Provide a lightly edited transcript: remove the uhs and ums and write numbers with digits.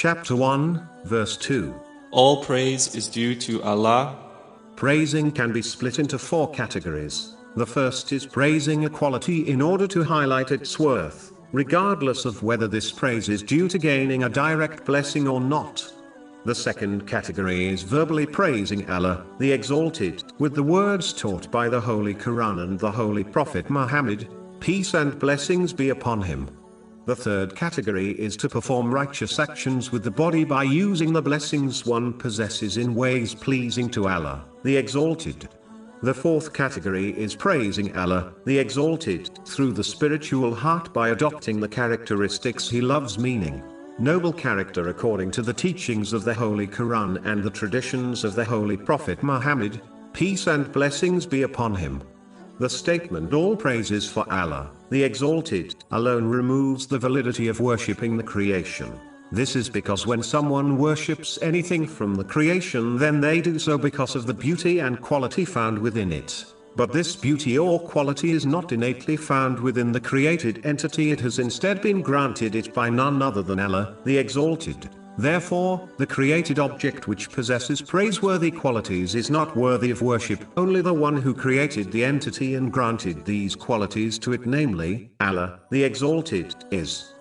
Chapter 1, Verse 2. All praise is due to Allah. Praising can be split into 4 categories. The first is praising a quality in order to highlight its worth, regardless of whether this praise is due to gaining a direct blessing or not. The second category is verbally praising Allah, the Exalted, with the words taught by the Holy Quran and the Holy Prophet Muhammad, peace and blessings be upon him. The third category is to perform righteous actions with the body by using the blessings one possesses in ways pleasing to Allah, the Exalted. The fourth category is praising Allah, the Exalted, through the spiritual heart by adopting the characteristics He loves, meaning noble character according to the teachings of the Holy Quran and the traditions of the Holy Prophet Muhammad, peace and blessings be upon him. The statement all praises for Allah, the Exalted, alone removes the validity of worshipping the creation. This is because when someone worships anything from the creation, then they do so because of the beauty and quality found within it. But this beauty or quality is not innately found within the created entity, it has instead been granted it by none other than Allah, the Exalted. Therefore, the created object which possesses praiseworthy qualities is not worthy of worship. Only the one who created the entity and granted these qualities to it, namely, Allah, the Exalted, is.